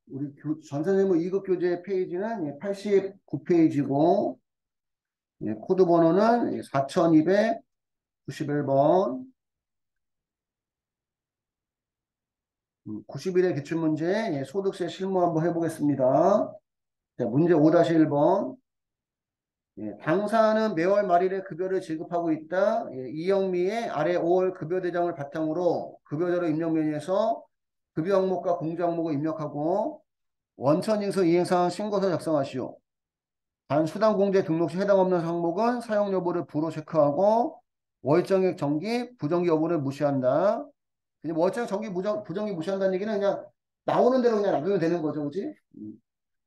우리 전 선생님 2급 교재 페이지는 89페이지고, 코드 번호는 4291번. 90일의 기출문제, 소득세 실무 한번 해보겠습니다. 자, 문제 5-1번. 당사는 매월 말일에 급여를 지급하고 있다. 이영미의 아래 5월 급여 대장을 바탕으로 급여자료 입력 메뉴에서 급여 항목과 공제 항목을 입력하고 원천징수 이행사항 신고서 작성하시오. 단 수당 공제 등록 시 해당 없는 항목은 사용 여부를 부로 체크하고 월정액 정기, 부정기 여부를 무시한다. 그냥 월정 정기 부정기 무시한다는 얘기는 그냥 나오는 대로 그냥 놔두면 되는 거죠, 그지?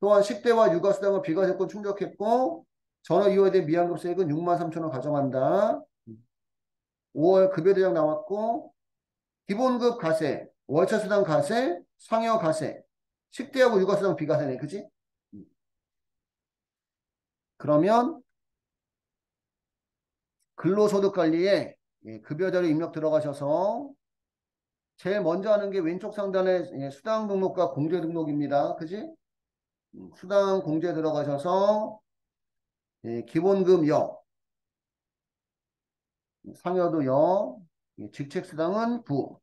또한 10대와 육아수당은 비과세권 충족했고 전월 이후에 대한 미환급세액은 63,000원 가정한다. 5월 급여대장 나왔고 기본급 가세, 월차수당 가세, 상여 가세, 10대하고 육아수당 비과세네, 그지? 그러면 근로소득관리에 급여자료 입력 들어가셔서 제일 먼저 하는 게 왼쪽 상단에 수당 등록과 공제 등록입니다. 그지? 수당 공제 들어가셔서 기본급 여, 상여도 여, 직책수당은 부,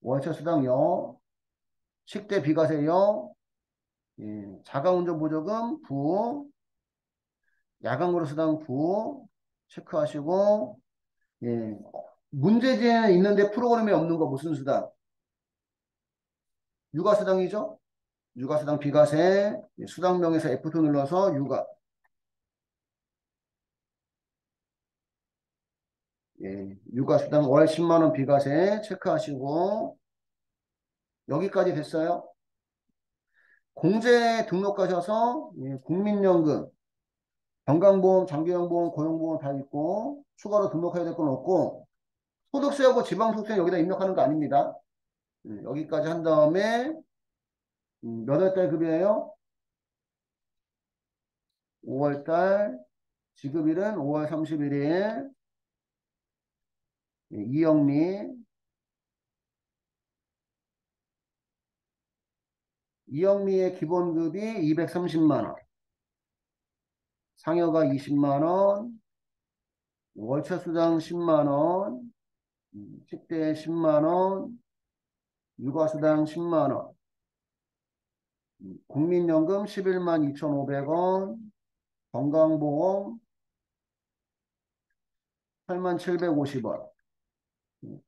월차수당 여, 식대 비과세 여, 자가운전보조금 부, 야간근로수당 부 체크하시고 문제지에는 있는데 프로그램에 없는 거 무슨 수당? 육아수당이죠? 육아수당 비과세 수당명에서 F2 눌러서 육아 육아수당 월 10만원 비과세 체크하시고 여기까지 됐어요. 공제 등록하셔서 국민연금, 건강보험, 장기요양보험, 고용보험 다 있고 추가로 등록해야 될 건 없고 소득세하고 지방소득세 여기다 입력하는 거 아닙니다. 여기까지 한 다음에 몇 월달 급여예요? 5월달 지급일은 5월 31일 이영미의 기본급이 230만원, 상여가 20만원, 월차수당 10만원, 식대 10만원, 육아수당 10만원, 국민연금 11만 2,500원, 건강보험 8만 750원,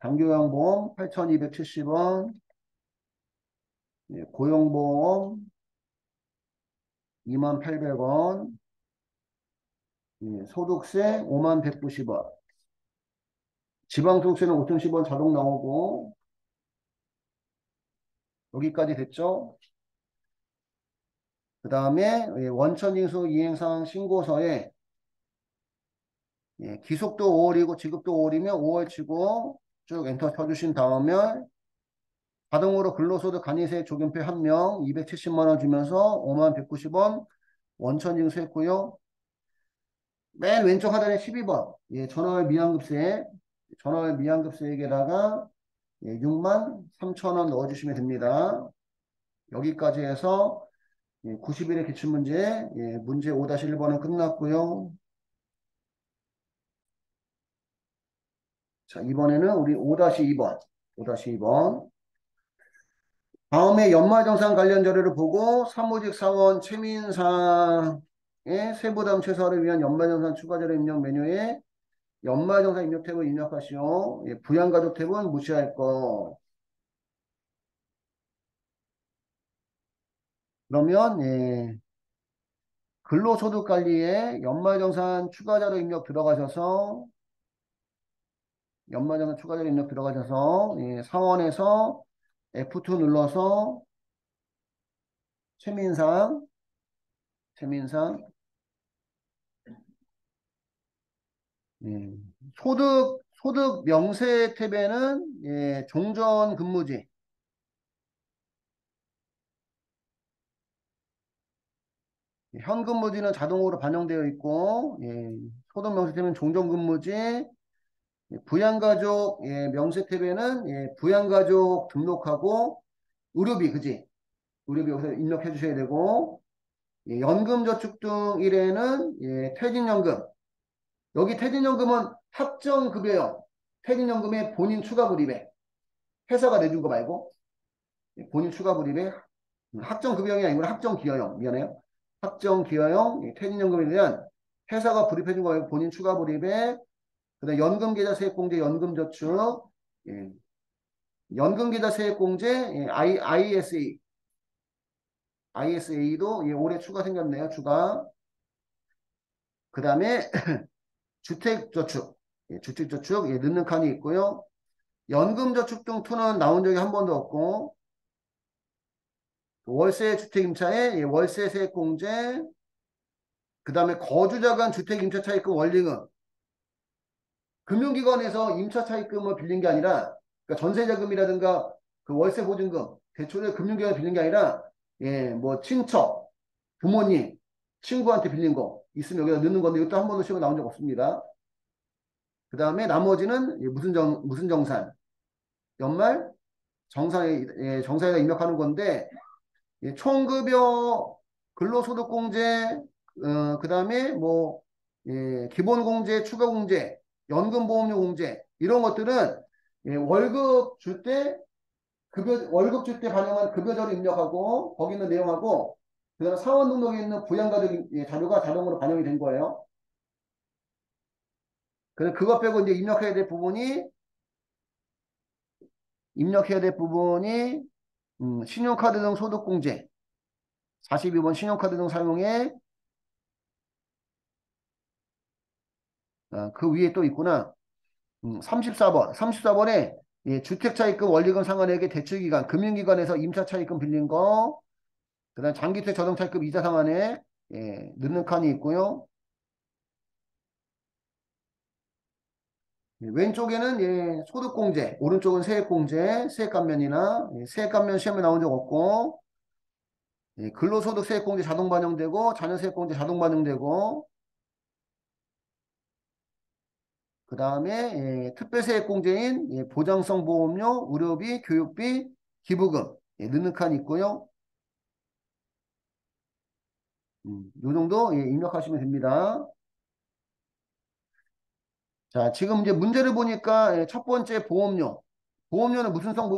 장기요양보험 8,270원, 고용보험 2만 800원, 소득세 5만 190원, 지방소득세는 5,010원 자동 나오고 여기까지 됐죠? 그 다음에 원천징수 이행사항 신고서에 기속도 5월이고 지급도 5월이면 5월 치고 쭉 엔터 쳐주신 다음에 자동으로 근로소득 간이세 적용표 1명 270만원 주면서 5만 190원 원천징수 했고요. 맨 왼쪽 하단에 12번 전월 미환급세액에다가 6만 3천원 넣어주시면 됩니다. 여기까지 해서 90일의 기출문제 문제 5-1번은 끝났고요. 자, 이번에는 우리 5-2번. 다음에 연말정산 관련 자료를 보고 사무직 사원 최민상의 세부담 최소화를 위한 연말정산 추가자료 입력 메뉴에 연말정산 입력 탭을 입력하시오. 부양가족 탭은 무시할 거. 그러면 근로소득관리에 연말정산 추가자료 입력 들어가셔서 사원에서 F2 눌러서 최민상 소득 명세 탭에는 종전 근무지 현 근무지는 자동으로 반영되어 있고 소득 명세 탭은 종전 근무지 부양가족 명세 탭에는 부양가족 등록하고 의료비 그지? 의료비 여기서 입력해 주셔야 되고, 예, 연금저축 등 일에는 예, 퇴직연금. 여기 퇴직연금은 확정급여형. 퇴직연금에 본인 추가 불입에 회사가 내준 거 말고 예, 본인 추가 불입에 확정급여형이 아니고 확정기여형. 미안해요. 확정기여형 예, 퇴직연금에 대한 회사가 불입해 준 거예요. 본인 추가 불입에 그다음 연금계좌 세액공제 연금저축 예, 연금계좌 세액공제 예, ISA ISA도 예, 올해 추가 생겼네요. 추가. 그 다음에 주택저축 예, 주택저축 예, 넣는 칸이 있고요. 연금저축 등 투는 나온 적이 한 번도 없고 월세 주택임차에 예, 월세 세액공제 그 다음에 거주자 간 주택임차 차입금 원리금 금융기관에서 임차 차입금을 빌린 게 아니라 그러니까 전세자금이라든가 그 월세 보증금 대출을 금융기관에 빌린 게 아니라 예, 뭐 친척 부모님 친구한테 빌린 거 있으면 여기다 넣는 건데 이것도 한 번도 시험에 나온 적 없습니다. 그 다음에 나머지는 예, 무슨 정산 연말 정산에 예, 정산에다 입력하는 건데 예, 총급여 근로소득공제 그 다음에 뭐 예, 기본공제 추가공제 연금보험료 공제 이런 것들은 예, 월급 줄 때 급여 월급 줄 때 반영한 급여자료 입력하고 거기 있는 내용하고 그다음 사원 등록에 있는 부양가족 예, 자료가 자동으로 반영이 된 거예요. 그래서 그것 빼고 이제 입력해야 될 부분이 신용카드 등 소득공제 42번 신용카드 등 사용에 그 위에 또 있구나. 34번에 예, 주택차입금 원리금 상환액의 대출기간 금융기관에서 임차차입금 빌린 거 그다음 장기주택 자동차입금 이자 상환액 예, 넣는 칸이 있고요. 예, 왼쪽에는 예, 소득공제 오른쪽은 세액공제 세액감면이나 예, 세액감면 시험에 나온 적 없고 예, 근로소득 세액공제 자동 반영되고 자녀세액공제 자동 반영되고 그 다음에 예, 특별세액공제인 예, 보장성 보험료, 의료비, 교육비, 기부금 예, 넣는 칸이 있고요. 요 정도 예, 입력하시면 됩니다. 자, 지금 이제 문제를 보니까 예, 첫 번째 보험료. 보험료는 무슨 성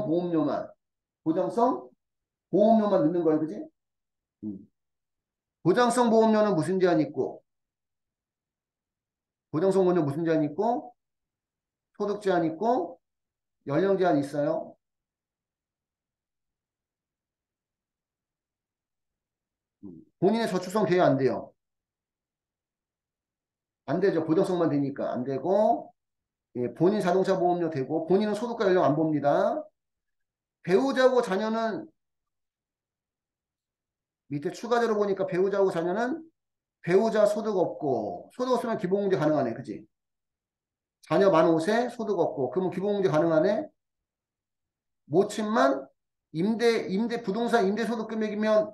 보험료만 보장성 보험료만 넣는 거예요, 그지? 음. 보장성 보험료는 무슨 제한 있고 보장성 보험료 무슨 제한 있고 소득 제한 있고 연령 제한 있어요. 본인의 저축성 돼야 안 돼요. 안 되죠. 보장성만 되니까 안 되고 예, 본인 자동차 보험료 되고 본인은 소득과 연령 안 봅니다. 배우자고 자녀는 밑에 추가적으로 보니까 배우자고 자녀는 배우자 소득 없고 소득 없으면 기본공제 가능하네. 그지? 자녀 만 5세 소득 없고 그러면 기본공제 가능하네. 모친만 임대 부동산 임대소득 금액이면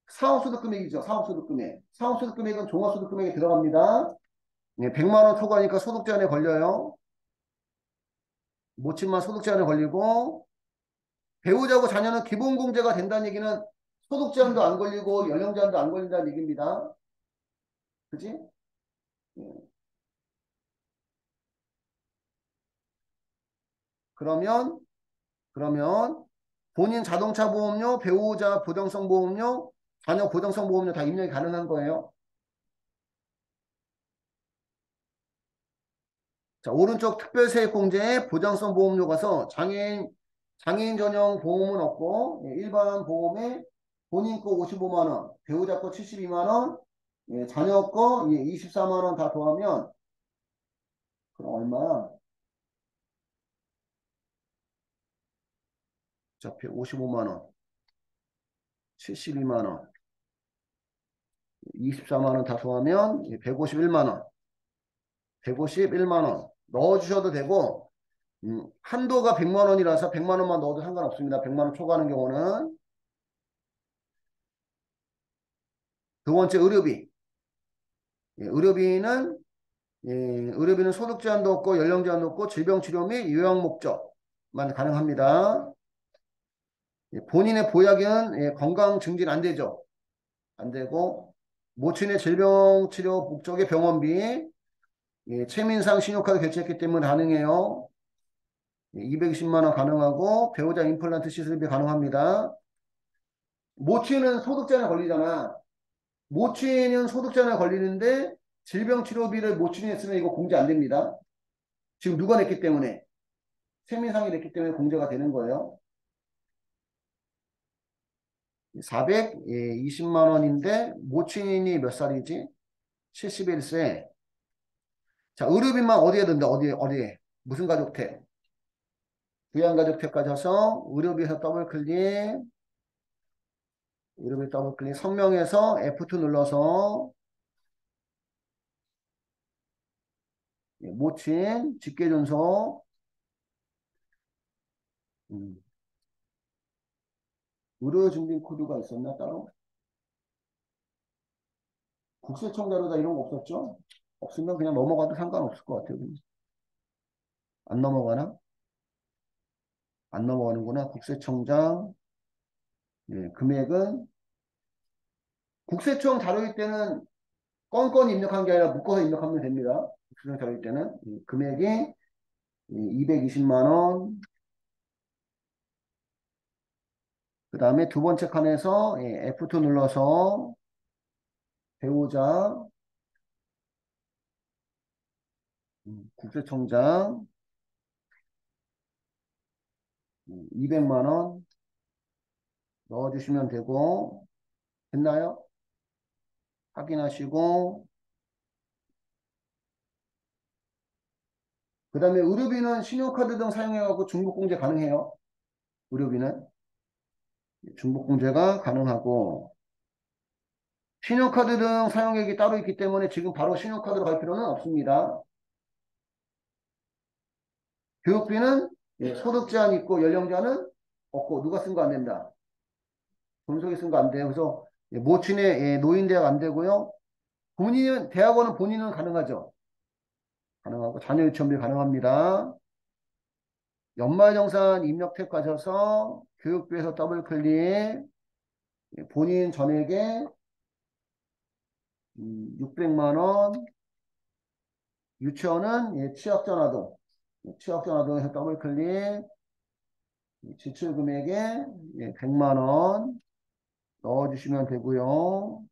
사업소득 금액이죠. 사업소득 금액. 사업소득 금액은 종합소득 금액에 들어갑니다. 예, 100만 원 초과하니까 소득 제한에 걸려요. 모친만 소득 제한에 걸리고 배우자고 자녀는 기본공제가 된다는 얘기는 소득 제한도 안 걸리고 연령 제한도 안 걸린다는 얘기입니다. 그지? 예. 그러면 본인 자동차 보험료, 배우자 보장성 보험료, 자녀 보장성 보험료 다 입력이 가능한 거예요. 자, 오른쪽 특별세액공제에 보장성 보험료 가서 장애인 전용 보험은 없고 예, 일반 보험에 본인 거 55만 원, 배우자 거 72만 원, 예, 자녀 거 예, 24만 원 다 더하면 그럼 얼마야? 자, 55만 원, 72만 원, 24만 원 다 더하면 151만 원, 151만 원 넣어주셔도 되고 한도가 100만 원이라서 100만 원만 넣어도 상관없습니다. 100만 원 초과하는 경우는. 두 번째 의료비. 예, 의료비는 소득 제한도 없고 연령 제한도 없고 질병 치료 및 요양 목적만 가능합니다. 본인의 보약은 건강 증진 안 되죠. 안 되고 모친의 질병 치료 목적의 병원비 최민상 신용카드 결제했기 때문에 가능해요. 220만 원 가능하고 배우자 임플란트 시술비 가능합니다. 모친은 소득자에 걸리잖아. 모친은 소득자에 걸리는데 질병치료비를 모친이 했으면 이거 공제 안 됩니다. 지금 누가 냈기 때문에 최민상이 냈기 때문에 공제가 되는 거예요. 420만 원인데 모친이 몇 살이지? 71세. 자, 의료비만 어디에 든다? 어디에? 무슨 가족택? 부양가족택까지 해서 의료비에서 더블클릭, 의료비 더블클릭, 성명에서 F2 눌러서 모친, 직계존속, 의료증빙 코드가 있었나 따로? 국세청 자료다 이런 거 없었죠? 없으면 그냥 넘어가도 상관없을 것 같아요. 안 넘어가나? 안 넘어가는구나. 국세청장, 금액은 국세청 자료일 때는 건건이 입력한 게 아니라 묶어서 입력하면 됩니다. 국세청 자료일 때는 금액이 220만 원. 그 다음에 두 번째 칸에서 F2 눌러서 배우자 국세청장 200만 원 넣어주시면 되고 됐나요? 확인하시고 그 다음에 의료비는 신용카드 등 사용해갖고 중복공제 가능해요. 의료비는 중복공제가 가능하고 신용카드 등 사용액이 따로 있기 때문에 지금 바로 신용카드로 갈 필요는 없습니다. 교육비는 소득 제한 있고 연령 제한은 없고 누가 쓴 거 안 된다. 돈속에 쓴 거 안 돼요. 그래서 모친의 노인대학 안 되고요. 본인은 대학원은 본인은 가능하죠. 가능하고 자녀 유치원비 가능합니다. 연말정산 입력 탭 가셔서 교육비에서 더블 클릭 본인 전액에 600만 원 유치원은 취약전화동 취약전화동에서 더블 클릭 지출 금액에 100만 원 넣어주시면 되고요.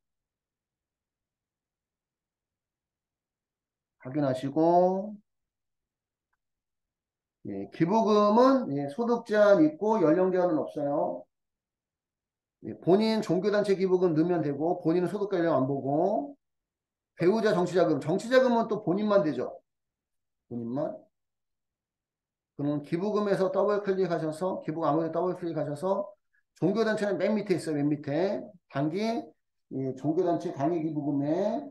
확인하시고 기부금은 소득 제한 있고 연령 제한은 없어요. 본인 종교단체 기부금 넣으면 되고 본인은 소득 연령 안 보고 배우자 정치자금 정치자금은 또 본인만 되죠. 본인만. 그럼 기부금에서 더블 클릭하셔서 기부금 아무데나 더블 클릭하셔서 종교단체는 맨 밑에 있어요. 맨 밑에 단기 종교단체 단위 기부금에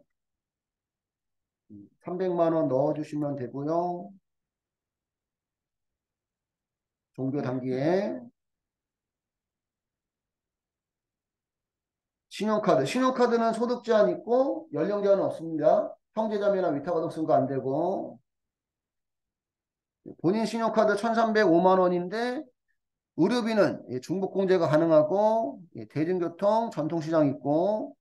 300만 원 넣어주시면 되고요. 종교 단기에 신용카드는 소득 제한 있고 연령 제한은 없습니다. 형제자매나 위탁가족 쓴 거 안 되고 본인 신용카드 1,305만 원인데 의료비는 중복공제가 가능하고 대중교통 전통시장 있고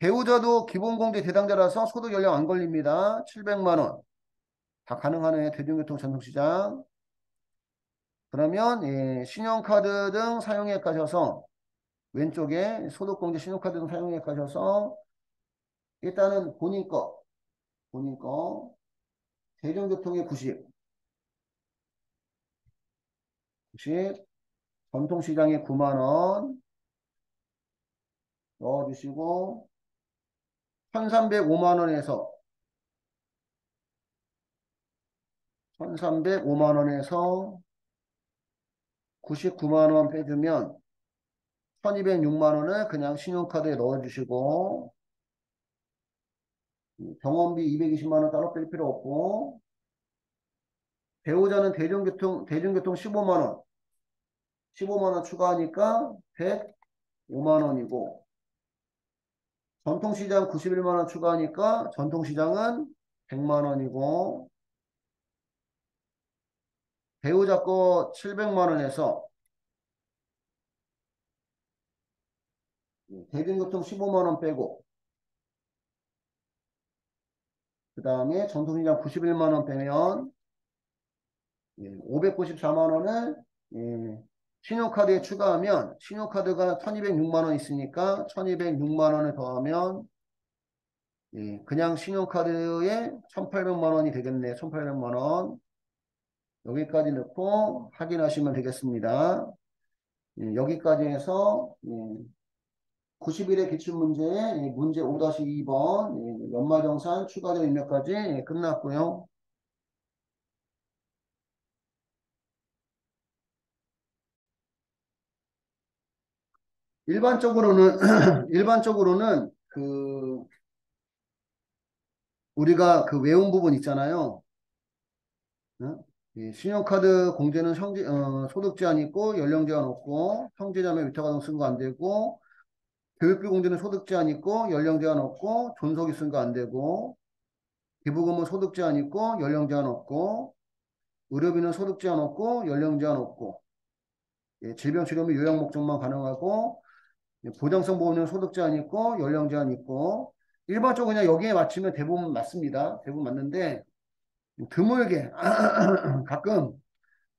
배우자도 기본공제 대상자라서 소득 연령 안 걸립니다. 700만 원 다 가능하네. 대중교통 전통시장 그러면 신용카드 등 사용액 가셔서 왼쪽에 소득공제 신용카드 등 사용액 가셔서 일단은 본인 거 대중교통에 90 전통시장에 9만 원 넣어주시고 1,305만 원에서 1,305만 원에서 99만 원 빼주면 1,206만 원을 그냥 신용카드에 넣어주시고 병원비 220만 원 따로 뺄 필요 없고 배우자는 대중교통 15만 원 추가하니까 105만 원이고 전통시장 91만 원 추가하니까 전통시장은 100만 원이고 배우자 거 700만 원에서 대중교통 15만 원 빼고 그 다음에 전통시장 91만 원 빼면 594만 원을 신용카드에 추가하면 신용카드가 1206만 원 있으니까 1206만 원을 더하면 그냥 신용카드에 1800만 원이 되겠네. 1800만 원. 여기까지 넣고 확인하시면 되겠습니다. 여기까지 해서 90일의 기출문제의 문제 5-2번 연말정산 추가적 입력까지 끝났고요. 일반적으로는 일반적으로는 그 우리가 그 외운 부분 있잖아요. 어? 신용카드 공제는 소득 제한 있고 연령 제한 없고 형제자매 위탁가정 쓴 거 안 되고 교육비 공제는 소득 제한 있고 연령 제한 없고 존속이 쓴 거 안 되고 기부금은 소득 제한 있고 연령 제한 없고 의료비는 소득 제한 없고 연령 제한 없고 질병 치료 및 요양 목적만 가능하고 보장성 보험료는 소득 제한 있고 연령 제한 있고 일반적으로 그냥 여기에 맞추면 대부분 맞습니다. 대부분 맞는데 드물게 가끔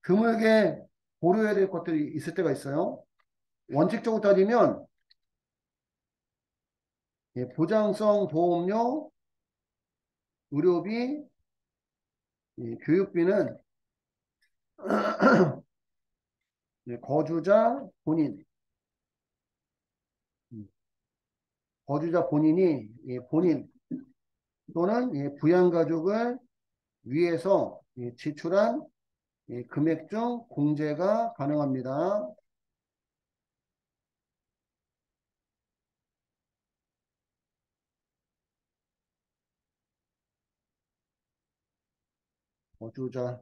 드물게 고려해야 될 것들이 있을 때가 있어요. 원칙적으로 따지면 보장성 보험료, 의료비, 교육비는 거주자 본인, 음, 거주자 본인이 본인 또는 부양가족을 위해서 지출한 금액 중 공제가 가능합니다. 거주자,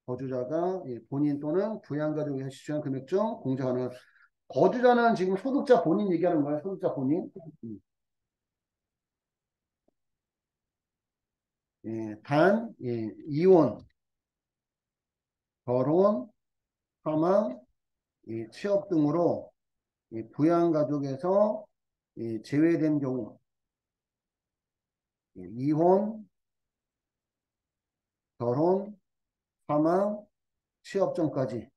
거주자가 본인 또는 부양가족에 위해서 지출한 금액 중 공제 가능. 거주자는 지금 소득자 본인 얘기하는 거예요. 소득자 본인. 음. 단, 이혼, 결혼, 사망, 취업 등으로 부양가족에서 제외된 경우, 이혼, 결혼, 사망, 취업 전까지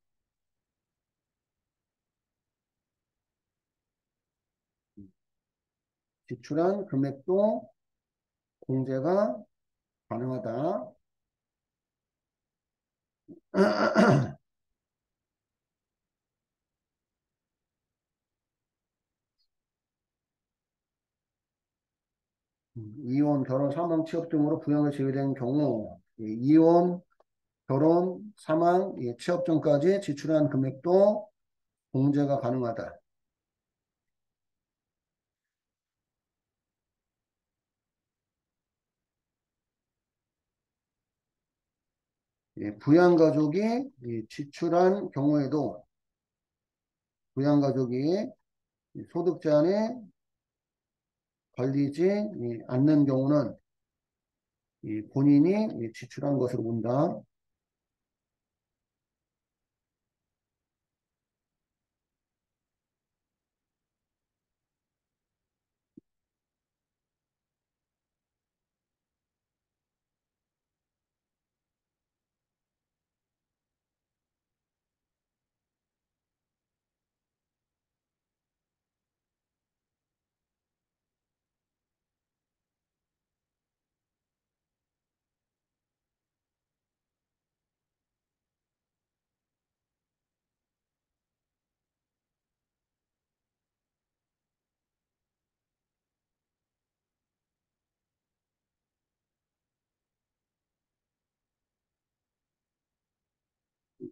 지출한 금액도 공제가 가능하다. 이혼, 결혼, 사망, 취업 등으로 부양을 제외된 경우, 이혼, 결혼, 사망, 취업 전까지 지출한 금액도 공제가 가능하다. 부양가족이 지출한 경우에도 부양가족이 소득 제한에 걸리지 않는 경우는 본인이 지출한 것으로 본다.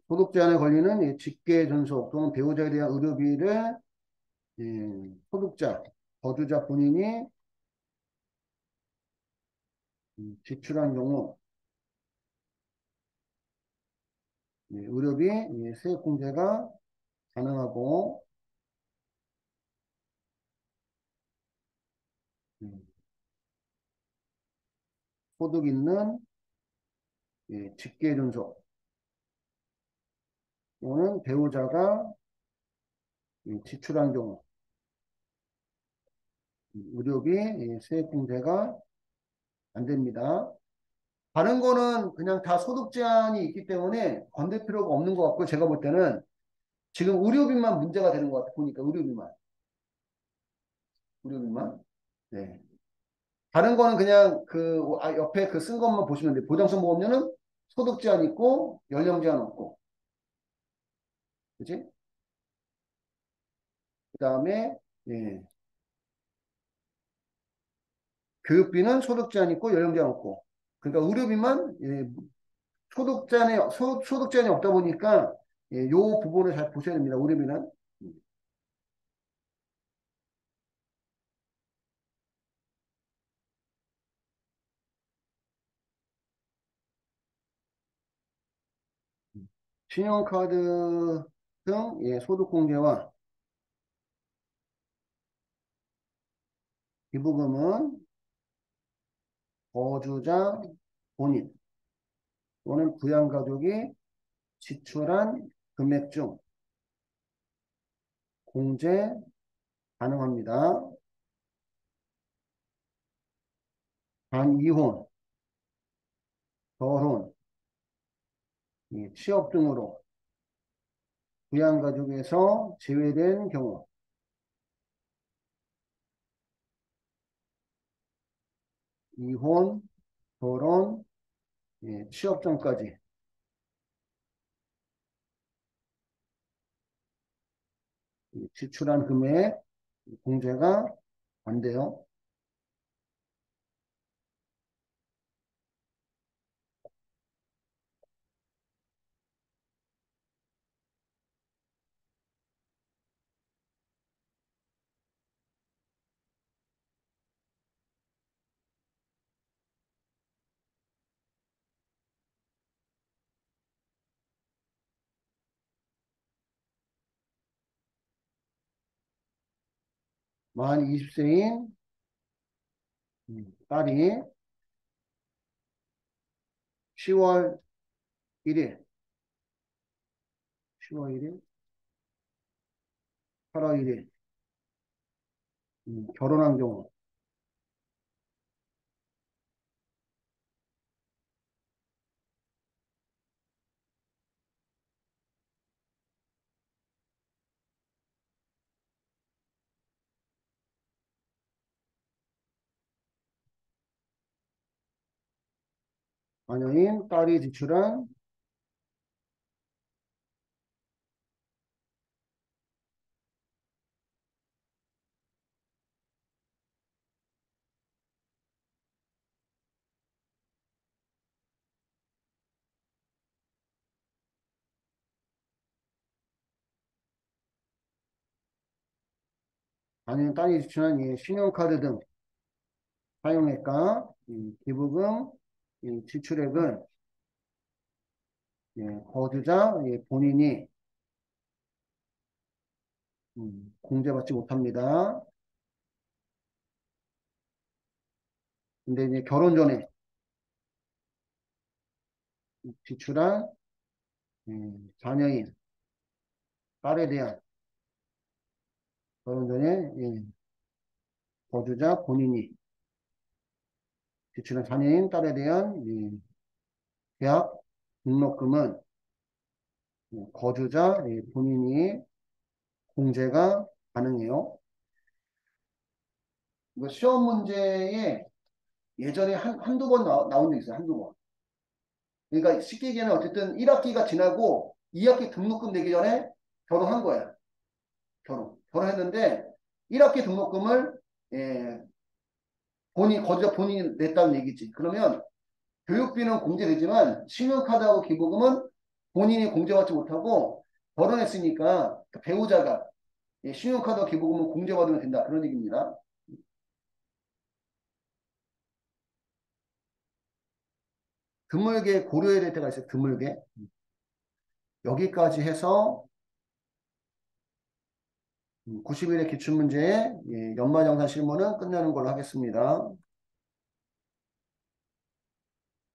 소득 제한에 걸리는 직계 존속 또는 배우자에 대한 의료비를 소득자, 거주자 본인이 지출한 경우 의료비 세액공제가 가능하고 음, 소득 있는 직계 존속 또는 배우자가 지출한 경우 의료비, 세액공제가 안 됩니다. 다른 거는 그냥 다 소득 제한이 있기 때문에 건들 필요가 없는 것 같고, 제가 볼 때는 지금 의료비만 문제가 되는 것 같아, 보니까 의료비만. 의료비만. 네. 다른 거는 그냥 옆에 그 쓴 것만 보시면 돼요. 보장성 보험료는 소득 제한 있고, 연령 제한 없고. 그지? 그 다음에, 예. 교육비는 소득 제한 있고, 연령 제한 없고. 그러니까 의료비만, 소득 제한이 없다 보니까, 요 부분을 잘 보셔야 됩니다. 의료비는. 신용카드 등, 소득공제와 기부금은 거주자 본인 또는 부양가족이 지출한 금액 중 공제 가능합니다. 단 이혼, 결혼, 취업 등으로 부양가족에서 제외된 경우 이혼, 결혼, 취업 전까지 지출한 금액 공제가 안 돼요. 만 20세인 딸이 10월 1일, 10월 1일, 8월 1일 결혼한 경우 자녀인 딸이 지출한 자녀인 딸이 지출한 신용카드 등 사용액과 기부금 지출액은 거주자 본인이 공제받지 못합니다. 근데 이제 결혼 전에 지출한 자녀인 딸에 대한 결혼 전에 거주자 본인이 지출한 자녀인 딸에 대한 대학 등록금은 거주자 본인이 공제가 가능해요. 이거 시험 문제에 예전에 한두 번 나온 적 있어요. 한두 번. 그러니까 쉽게 얘기하면 어쨌든 1학기가 지나고 2학기 등록금 내기 전에 결혼한 거야. 결혼했는데 1학기 등록금을 예, 거주자 본인이 냈다는 얘기지. 그러면 교육비는 공제되지만 신용카드하고 기부금은 본인이 공제받지 못하고 결혼했으니까 그 배우자가 신용카드와 기부금은 공제받으면 된다. 그런 얘기입니다. 드물게 고려해야 될 때가 있어요. 드물게. 여기까지 해서 90일의 기출문제의 연말정산 실무는 끝내는 걸로 하겠습니다.